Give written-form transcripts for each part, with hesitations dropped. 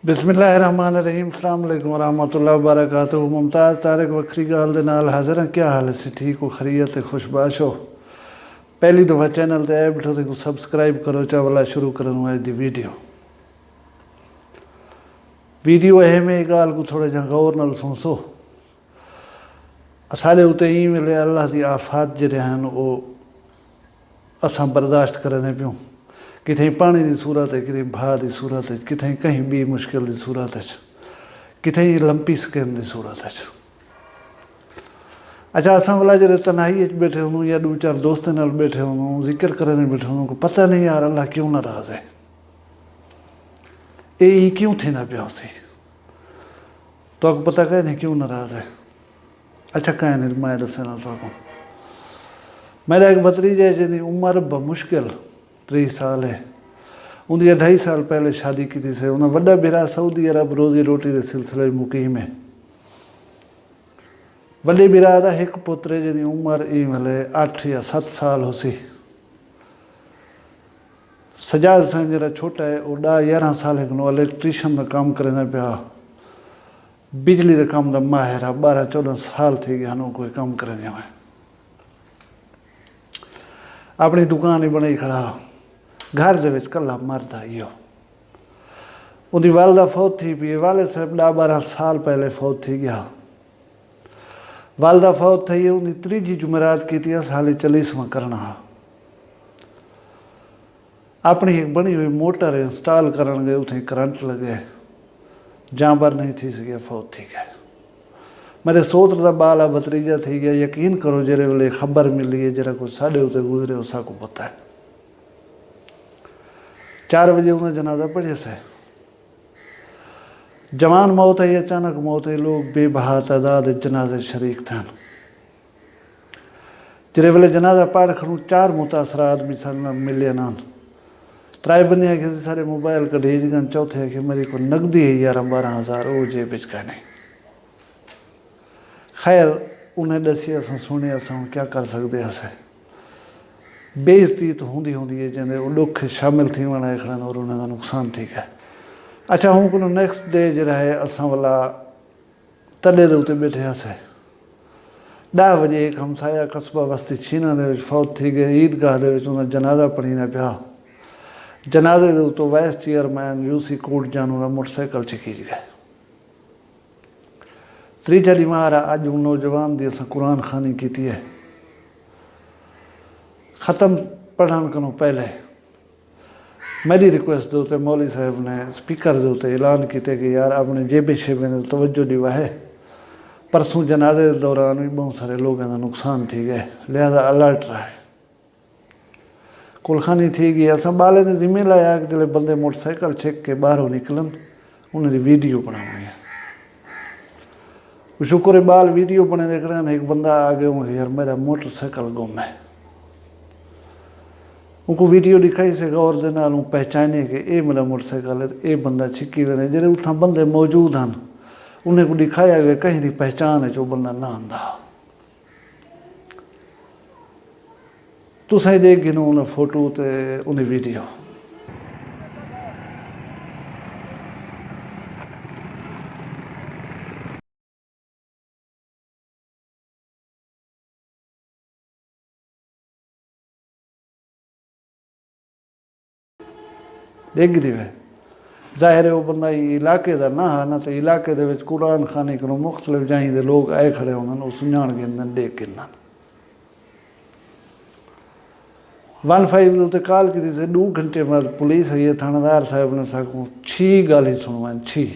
बिस्मिल्लाहिर्रहमानिर्रहीम अस्सलाम वालेकुम वरहमतुल्लाहि वबरकातुहू। मुमताज़ तारिक वक्री गाल दे नाल हाज़िर हैं। क्या हाल है सी? ठीक हो, खैरियत है, खुशबाश हो? पहली दफ़ा चैनल ते आए बैठो तो सबसक्राइब करो। चावला शुरू करूँ अज दी वीडियो अहम है गाल को थोड़ा जा गौर नाल सुनसो। साढ़े उत्ते ई मिले अल्लाह की आफात जिहड़े हैं वो असां बर्दाश्त करने प्यूं। कितें पानी की सूरत है, कितें भाह की सूरत है, कितें कहीं भी मुश्किल की सूरत है, कितें लंपी स्किन की सूरत है। अच्छा असां वाला जो तनाई बैठे हों या दो चार दोस्तों नाल बैठे हों, जिक्र करने बैठे हों को पता नहीं यार अल्लाह क्यों नाराज़ है, ये क्यों थी ना पिया सी। तो आपको पता कह नहीं क्यों नाराज़ है? अच्छा कह नहीं मैं दसना तो मेरा एक भतीजा है जिंदी उम्र बमुश्किल 30 साल है। उनकी 2.5 साल पहले शादी की थी से। उन्हें वड्डा बिरा सऊदी अरब रोज़ी रोटी के सिलसिले मुकीम है। वड्डे बिरा का एक पुत्र है जिंदी उम्र ई मिले 8 या 7 साल हो सी। सजाद सिंह जरा छोटा है वो 10-11 साल है इलैक्ट्रीशियन का काम करना पिया। बिजली के काम का माहिर है। 12-14 साल थी गया कोई काम करने में। अपनी दुकान ही बनाई खड़ा। घर के कला मर्द आई हो। उनकी वालदा फौत थी पी। वाले साहब 10-12 साल पहले फौत थी गया। वालदा फौत थी उनकी 3जी जुमेरात की थी। हाले 40वां करना। अपनी एक बनी हुई मोटर इंस्टॉल करन गए, उठे करंट लगे, जानवर नहीं थी सके, फौत थी गए। मेरे सोत्र का बाल भतीजा थी गया। यकीन करो जेरे वेले खबर मिली है जरा कुछ साढ़े उत्ते गुजरे उसा को पता है। 4 बजे उन्हें जनाजा पढ़े से। जवान मौत है, अचानक मौत है। लोग बेबहा तादाद जनाजे शरीक थे। जेरे वेले जनाजा पढ़ खड़ू 4 मुतासरा आदमी सारे मिले नान। 3 बंदे है कि सारे मोबाइल कढ़े गन। चौथे है कि मेरी को नकदी है 11-12 हज़ार वो जेब का नहीं। खैर उन्हें दसी अस सुने अस क्या कर सकते असें। बेइज्जती तो होंदी होंदी है जिंदे वो दुख शामिल थी वना खड़न और उन्हें नुकसान थी गया। अच्छा हूँ को नैक्सट डे जरा है अस वाला तले के उत्ते बैठे असें 10 बजे एक हमसाया कस्बा बस्ती छीना दे फौत थी गए। ईदगाह दे उन्हें जनाजा पढ़ीने पिया। जनाजे के उत्तों वाइस चेयरमैन यूसी कोट जानू का मोटरसाइकिल छिकीज गए। 3 बीमार अज नौजवान की अस कुरान खानी की है। ख़त्म पढ़न को पहले मेरी रिक्वेस्ट के उत्ते मौली साहब ने स्पीकर के उत्ते ऐलान किया कि यार अपने जेबे शेबे तवज्जो दिवा है। परसों जनाजे के दौरान भी बहुत सारे लोगों का नुकसान थी गए, लिहाजा अलर्ट रहा है। कुलखानी थी गई। अस बाले ने जिम्मे लाया कि जो बंदे मोटरसाइकिल चेक के बाहरों निकलन उन्हें वीडियो बनानी है। शुक्र है बाल वीडियो बने देखने एक बंदा आ गया यार मेरा मोटरसाइकिल गुम है। उनको वीडियो दिखाई से गौर दे नाल पहचाने कि ये मेरा मोटरसाइकिल है। ये बंदा छिकी वे जो उतना बंदे मौजूद हैं उन्हें को दिखाया गया कहीं की पहचान है जो बंदा ना आंदा। तुसें देख गिनो उन्हें फोटो तो उन्हें वीडियो। डिग दी वे जाहिर है वो बंदा इलाके का ना है ना। तो इलाके के कुरान खाने को मुख्तलिफ जाई के लोग आए खड़े होंगे सुझाण गिनन देख गिनन। 15 के उत्ते कॉल की से 2 घंटे बाद पुलिस आई है। थानेदार साहब ने साकू 6 गाली सुनवाई 6।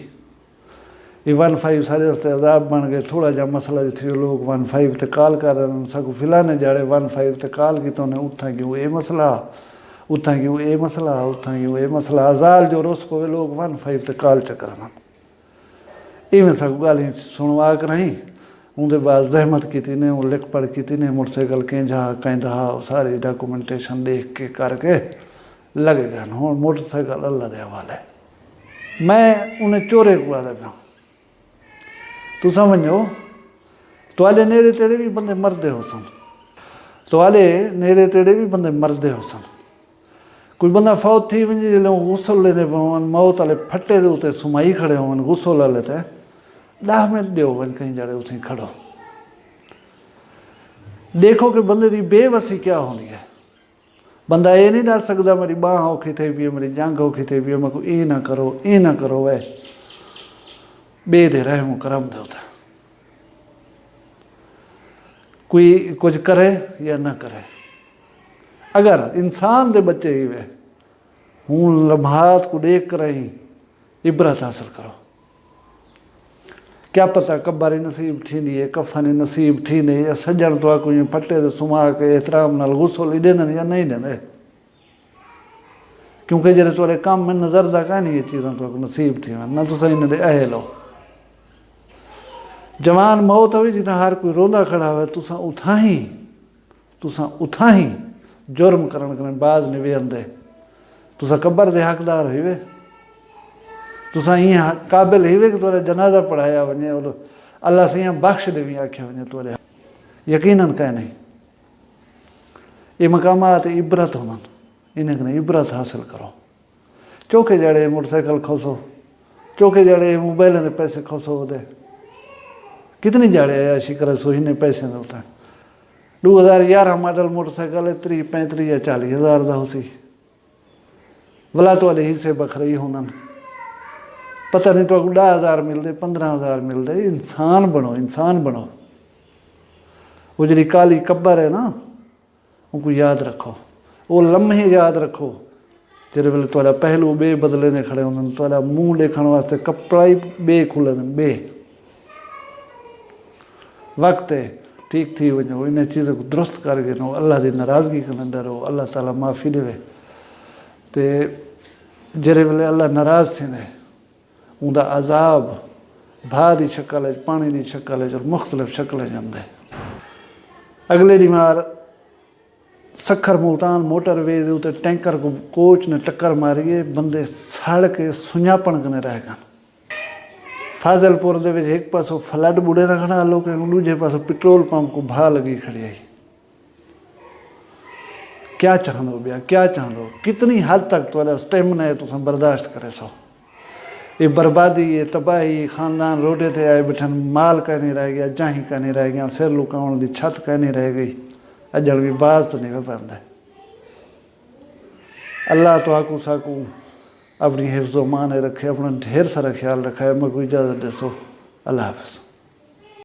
ये 15 सारे उससे अजाब बन गए। थोड़ा जा मसला जो थी लोग 15 ते कॉल कर रहे हैं साकू फिलाने जाड़े 15 ते कॉल की तो उन्हें उतना क्यों ये मसला उतना क्यों ये मसला उतना क्यों ये मसला अजाल जो रोस पवे लोग 15 ते कॉल चकर इवें सब गाली सुनवा कर रही। उनके बाद जहमत की ने वो लिख पढ़ की ने मोटरसाइकिल केंजा कहता सारी डॉक्यूमेंटेशन देख के करके लगे गए हूँ मोटरसाइकिल अल्लाह के हवाले। मैं उन्हें चोरे को आदा पाँ तू समझो तुहाडे नेड़े तेड़े भी बंदे मरदे हो सन। तुहाडे नेड़े तेड़े भी बंदे मरदे हो सन। کوئی بندہ فوت تھی ونجے جلے غسل لیندے پون موت والے پھٹے دے اتنے سمائی کھڑے ہون غسل والے تے 10 منٹ دیو ون کہیں جڑے اتیں کھڑو دیکھو کہ بندے دی بے وسی کیا ہوندی ہے بندہ یہ نہیں ڈر سکتا میری باہ اوکھی تھی پی میری جنگ اوکھی تھی پی میں کو یہ نہ کرو وے بے دے رحم و کرم دے ہوتا کوئی کچھ کرے یا نہ کرے اگر انسان دے بچے ہی وے ہوں لمحات کو دیکھ کر ہی عبرت حاصل کرو کیا پتہ کباری نصیب تھیندی ہے کفن نصیب تھیندے یا سجن تو کوئی پھٹے دے سما کے احترام نال غسل دیندن یا نہیں دیندے کیونکہ جڑے تھوڑے کام میں نظر دا کا نہیں یہ چیزاں تو نصیب تھی نہ تو صحیح دے اہل ہو جوان موت ہوئی جتنا ہر کوئی روندا کھڑا ہوئے تساں اتھا ہی جرم کرن باز نہیں ویندے تساں قبر دے حقدار ہوئی وے تساں یہ قابل ہی وے کہ تھوڑے جنازہ پڑھایا ونجے اللہ سے یہاں بخش دے بھی آکھے ونجے تھوڑے یقیناً کہ نہیں یہ مقامات عبرت ہونن انہیں کنے عبرت حاصل کرو چوکے جڑے موٹر سائیکل کھوسو چوکے جڑے موبائل دے پیسے کھوسو دے کتنی جڑے عیاشی کرے سو ہی پیسے دلتا ہے 2011 ماڈل موٹر سائیکل 30 35 یا 40 ہزار دا ہو سی ولا تو والے حصے بکھرے ہونن پتہ نہیں تو 10,000 مل دے 15,000 مل دے انسان بنو وہ جڑی کالی قبر ہے نا ان کو یاد رکھو وہ لمحے یاد رکھو جڑے ویلے تھوڑا پہلو بے بدلے نے کھڑے ہوندن تھوڑا منہ دیکھن واسطے کپڑا ہی بے کھلے دن بے وقت ہے ٹھیک تھی ونجو انہیں چیزوں کو درست کر کے نو اللہ دی ناراضگی کرنے ڈرو اللہ تعالیٰ معافی دے تے جڑے ویلے اللہ ناراض تھے ان دا عذاب بھا دی شکل ہے پانی دی شکل ہے اور مختلف شکلیں جاندے اگلے بیمار سکھر ملتان موٹر وے دے تے ٹینکر کو کوچ نے ٹکر ماری ہے بندے سڑ کے سنجاپن کنے رہ گئے فاضل پور دے وچ ایک پاسو فلڈ بوڑے دا کھڑا لوگ دوجے پاسو پٹرول پمپ کو بھا لگی کھڑی آئی کیا چاہندو بیا کیا چاہندو کتنی حد تک تو سٹیمنا ہے تو برداشت کرے سو یہ بربادی یہ تباہی خاندان روڈے تے آئے بیٹھن مال کا نہیں رہ گیا جاہی کا نہیں رہ گیا سر لکاؤن دی چھت کا نہیں رہ گئی اجڑ بھی باز تو نہیں پہنتا اللہ تو آکو ساکو اپنی حفظ و مان رکھے اپنا ڈھیر سارا خیال رکھا ہے میں کوئی اجازت دے سو اللہ حافظ